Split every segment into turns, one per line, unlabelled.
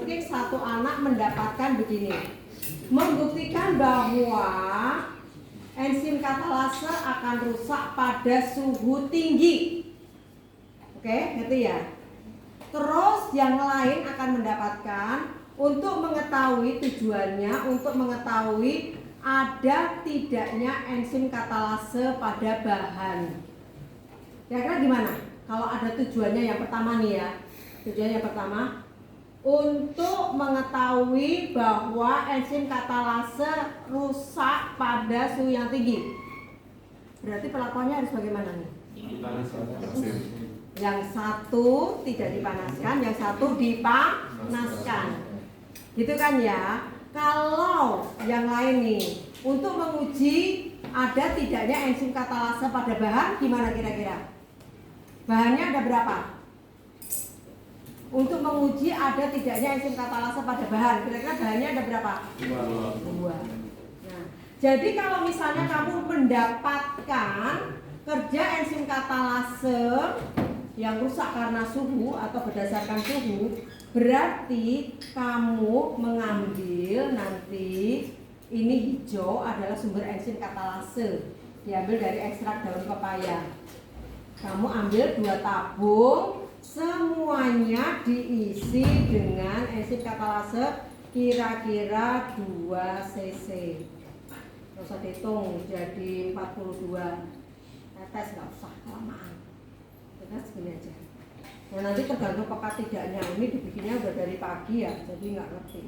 mungkin satu anak mendapatkan begini. Membuktikan bahwa enzim katalase akan rusak pada suhu tinggi. Oke, ngerti ya? Terus yang lain akan mendapatkan untuk mengetahui tujuannya, untuk mengetahui ada tidaknya enzim katalase pada bahan. Kira-kira gimana? Kalau ada tujuannya yang pertama nih ya. Tujuannya yang pertama untuk mengetahui bahwa enzim katalase rusak pada suhu yang tinggi. Berarti perlakuannya harus bagaimana nih? Yang satu tidak dipanaskan, yang satu dipanaskan. Gitu kan ya? Kalau yang lain nih, untuk menguji ada tidaknya enzim katalase pada bahan, gimana kira-kira? Bahannya ada berapa? Untuk menguji ada tidaknya enzim katalase pada bahan, kira-kira bahannya ada berapa? Dua. Nah, jadi kalau misalnya kamu mendapatkan kerja enzim katalase yang rusak karena suhu atau berdasarkan suhu, berarti kamu mengambil nanti ini hijau adalah sumber enzim katalase, diambil dari ekstrak daun pepaya. Kamu ambil 2 tabung, semuanya diisi dengan enzim katalase kira-kira 2 cc. Nggak usah dihitung, jadi 42 tetes, nggak usah kelamaan. Kita segini aja. Nah, nanti tergantung peka tidaknya. Ini dibikinnya udah dari pagi ya, jadi nggak ngerti.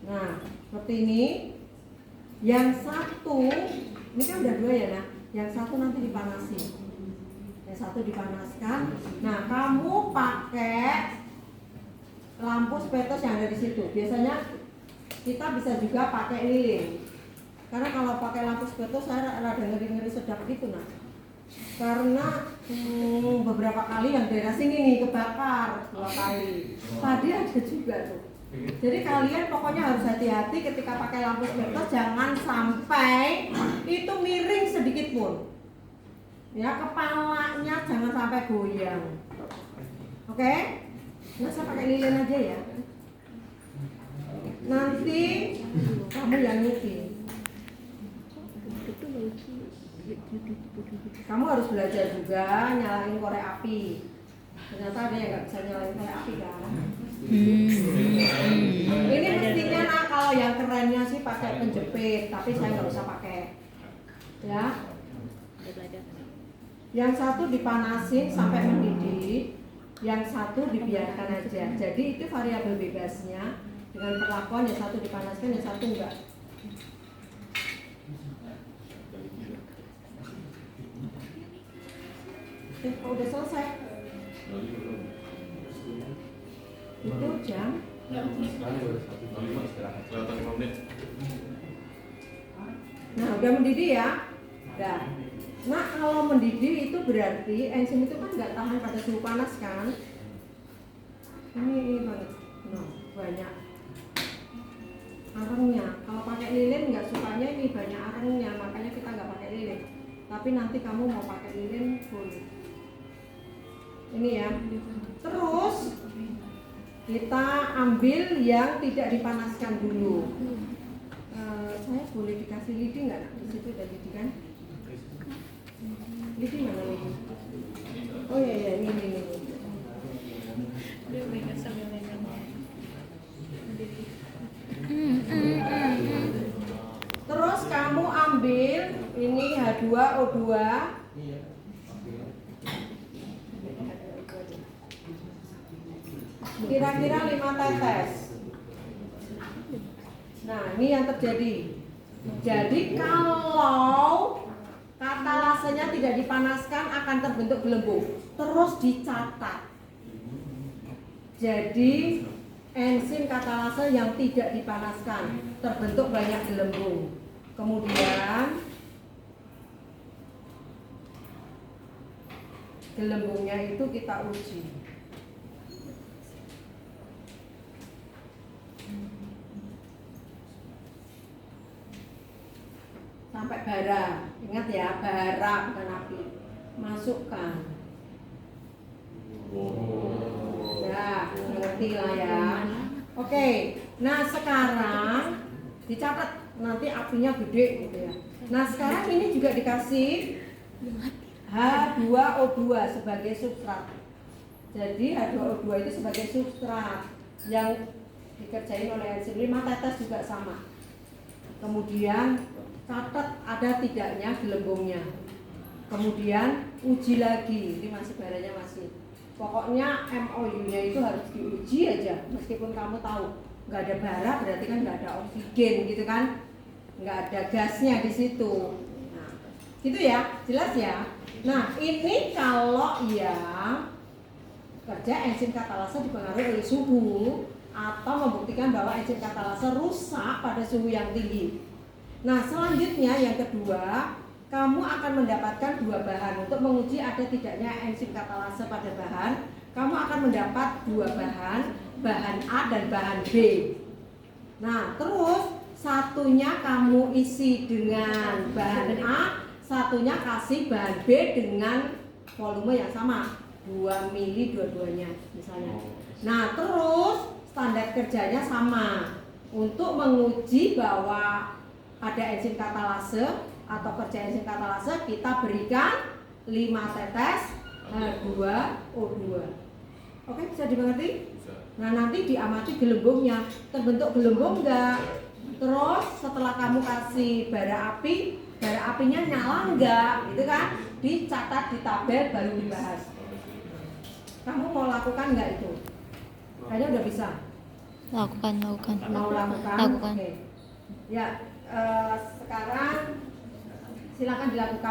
Nah, seperti ini. Yang satu, ini kan udah 2 ya, nah. Yang satu nanti dipanasi. Yang satu dipanaskan. Nah, kamu pakai lampu spetos yang ada di situ. Biasanya kita bisa juga pakai lilin. Karena kalau pakai lampu spetos saya rada ngeri-ngeri sedap gitu, nah. Karena beberapa kali yang daerah sini nih kebakar 2 kali. Tadi ada juga tuh. Jadi kalian pokoknya harus hati-hati ketika pakai lampu spetos, jangan sampai itu miring sedikit pun. Ya, kepalanya jangan sampai goyang. Oke? Nah, saya pakai lilin aja ya. Nanti kamu yang nyuci. Kamu harus belajar juga nyalain korek api. Ternyata ada yang nggak bisa nyalain korek api kan? Ini mestinya nah, kalau yang kerennya sih pakai penjepit, tapi saya nggak usah pakai. Ya. Yang satu dipanasin sampai mendidih, yang satu dibiarkan aja. Jadi itu variabel bebasnya dengan perlakuan yang satu dipanaskan, yang satu enggak. Kalau udah selesai itu jam nah udah mendidih ya. Nah kalau mendidih itu berarti enzim itu kan nggak tahan pada suhu panas kan. Ini banget, nah, banyak arengnya. Kalau pakai lilin nggak sukanya ini banyak arengnya, makanya kita nggak pakai lilin. Tapi nanti kamu mau pakai lilin boleh. Ini ya. Terus kita ambil yang tidak dipanaskan dulu. Saya boleh dikasih lidi nggak? Di situ ada lidi kan? Lidi mana lidi? Oh iya ini. Terus kamu ambil ini H2O2. Kira-kira 5 tetes. Nah, ini yang terjadi. Jadi kalau katalasenya tidak dipanaskan akan terbentuk gelembung. Terus dicatat. Jadi enzim katalase yang tidak dipanaskan terbentuk banyak gelembung. Kemudian gelembungnya itu kita uji. Sampai bara, ingat ya, bara bukan api. Masukkan. Ya, ngerti lah ya. Oke, nah sekarang dicatat nanti apinya gede gitu ya. Nah sekarang ini juga dikasih H2O2 sebagai substrat. Jadi H2O2 itu sebagai substrat yang dikerjain oleh enzim 5 tetes juga sama. Kemudian catat ada tidaknya gelembungnya. Kemudian uji lagi, ini masih baranya masih. Pokoknya MOU-nya itu harus diuji aja, meskipun kamu tahu nggak ada bara berarti kan nggak ada oksigen gitu kan, nggak ada gasnya di situ. Nah, gitu ya, jelas ya. Nah, ini kalau yang kerja enzim katalase dipengaruhi oleh suhu atau membuktikan bahwa enzim katalase rusak pada suhu yang tinggi. Nah, selanjutnya yang kedua, kamu akan mendapatkan dua bahan untuk menguji ada tidaknya enzim katalase pada bahan. Kamu akan mendapat dua bahan A dan bahan B. Nah, terus satunya kamu isi dengan bahan A, satunya kasih bahan B dengan volume yang sama, 2 mili dua-duanya misalnya. Nah, terus standar kerjanya sama untuk menguji bahwa ada enzim katalase atau kerja enzim katalase, kita berikan 5 tetes H2O2. Oke, bisa dimengerti? Nah, nanti diamati gelembungnya, terbentuk gelembung enggak? Terus setelah kamu kasih bara api, bara apinya nyala enggak? Gitu kan? Dicatat di tabel baru dibahas. Kamu mau lakukan enggak itu? Kayaknya udah bisa.
Lakukan.
Mau lakukan?
Lakukan.
Oke. Ya, sekarang silakan dilakukan.